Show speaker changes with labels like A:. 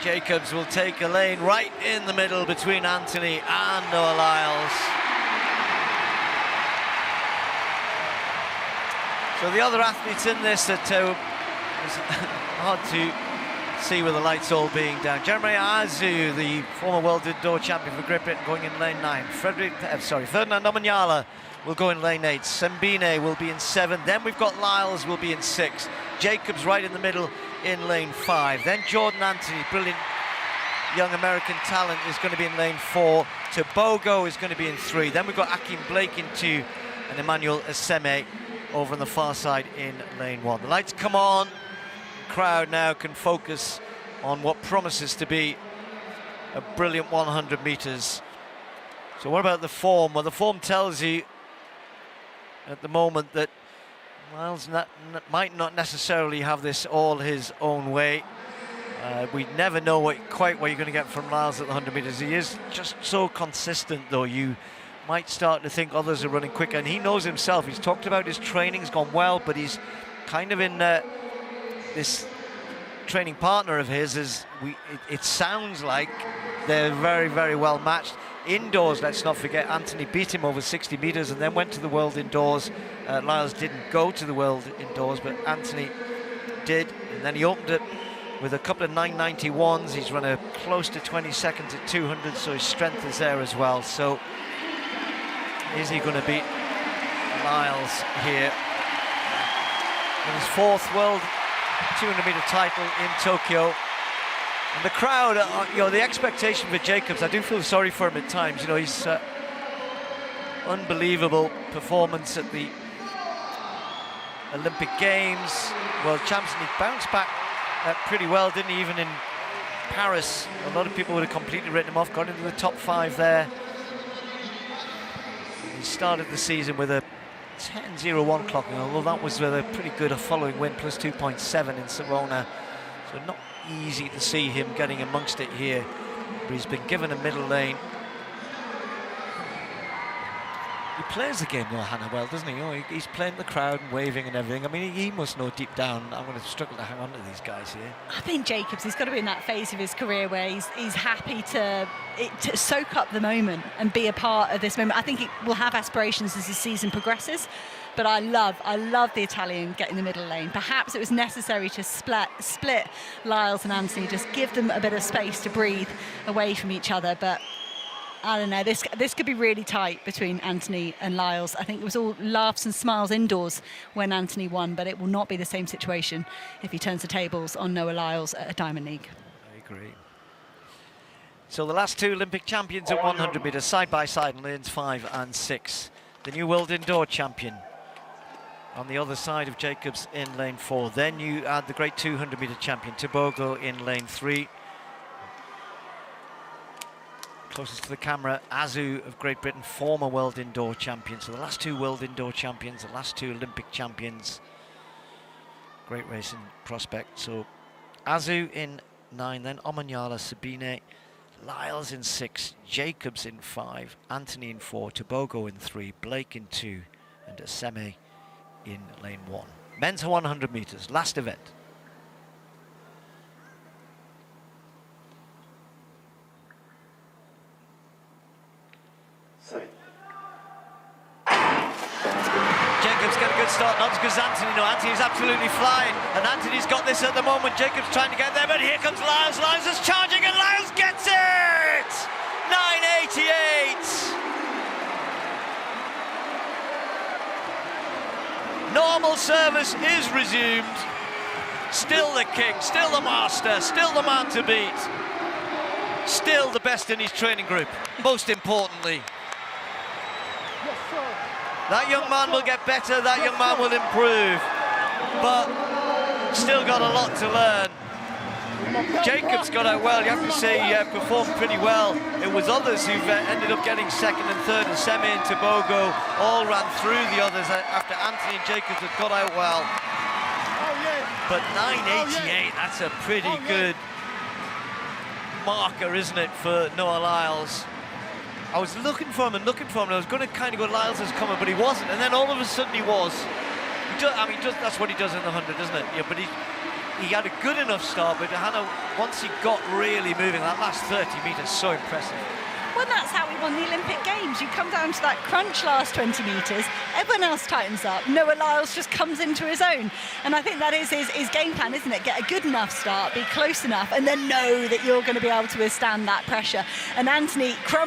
A: Jacobs will take a lane right in the middle between Anthony and Noah Lyles. So the other athletes in this that it's hard to see with the lights all being down. Jeremiah Azu, the former world indoor champion for Great Britain, going in lane 9. Ferdinand Omanyala will go in lane 8. Sembine will be in 7. Then we've got Lyles will be in 6. Jacobs right in the middle in lane 5. Then Jordan Anthony, brilliant young American talent, is going to be in lane 4. Tobogo is going to be in 3. Then we've got Akim Blake in 2 and Emmanuel Aseme over on the far side in lane 1. The lights come on. The crowd now can focus on what promises to be a brilliant 100 meters. So what about the form? Well, the form tells you at the moment that Lyles might not necessarily have this all his own way. We never know quite what you're going to get from Lyles at the 100 meters. He is just so consistent, though. You might start to think others are running quicker, and he knows himself. He's talked about his training's gone well, but he's kind of in this training partner of his. It sounds like they're very, very well matched. Indoors, let's not forget, Anthony beat him over 60 meters and then went to the World Indoors. Lyles didn't go to the World Indoors, but Anthony did, and then he opened it with a couple of 991s. He's run a close to 20 seconds at 200, so his strength is there as well. So is he going to beat Lyles here? In his 4th World 200-meter title in Tokyo. And the crowd, the expectation for Jacobs, I do feel sorry for him at times. He's unbelievable performance at the Olympic Games, World Champs, and he bounced back pretty well, didn't he? Even in Paris, a lot of people would have completely written him off, got into the top 5 there. He started the season with a 10.01 clocking, although that was with a pretty good following win, plus 2.7 in Sirona. So not easy to see him getting amongst it here, but he's been given a middle lane. He plays the game, Hannah, well, doesn't he? He's playing the crowd and waving and everything. I mean, he must know deep down, I'm going to struggle to hang on to these guys here.
B: I think Jacobs, he's got to be in that phase of his career where he's happy to soak up the moment and be a part of this moment. I think he will have aspirations as the season progresses, but I love the Italian getting the middle lane. Perhaps it was necessary to split Lyles and Anthony, just give them a bit of space to breathe away from each other, but I don't know, this could be really tight between Anthony and Lyles. I think it was all laughs and smiles indoors when Anthony won, but it will not be the same situation if he turns the tables on Noah Lyles at a Diamond League.
A: I agree. So the last 2 Olympic champions at 100 metres, side by side in lanes 5 and 6. The new world indoor champion on the other side of Jacobs in lane 4. Then you add the great 200 metre champion, Tobogo, in lane 3. Closest to the camera, Azu of Great Britain, former world indoor champion. So the last 2 world indoor champions, the last 2 Olympic champions. Great racing prospect. So Azu in 9, then Omanyala, Sabine, Lyles in 6, Jacobs in 5, Anthony in 4, Tobogo in 3, Blake in 2, and Aseme in lane 1. Men's 100 metres, last event. Jacobs got a good start, not because Anthony. No, Anthony's absolutely flying, and Anthony's got this at the moment. Jacobs trying to get there, but here comes Lyles. Lyles is charging, and Lyles gets it! 9:88. Normal service is resumed. Still the king, still the master, still the man to beat. Still the best in his training group, most importantly. That young man will get better, that young man will improve, but still got a lot to learn. Jacobs got out well, you have to say he performed pretty well. It was others who've ended up getting 2nd and 3rd, and Aseme and Tobogo all ran through the others after Anthony and Jacobs had got out well. But 9:88, that's a pretty good marker, isn't it, for Noah Lyles? I was looking for him and I was going to kind of go, Lyles is coming, but he wasn't, and then all of a sudden he was. That's what he does in the 100, isn't it? Yeah, but he had a good enough start, but Hannah, once he got really moving, that last 30 metres, so impressive.
B: Well, that's how we won the Olympic Games. You come down to that crunch last 20 metres, everyone else tightens up. Noah Lyles just comes into his own. And I think that is his game plan, isn't it? Get a good enough start, be close enough, and then know that you're going to be able to withstand that pressure. And Anthony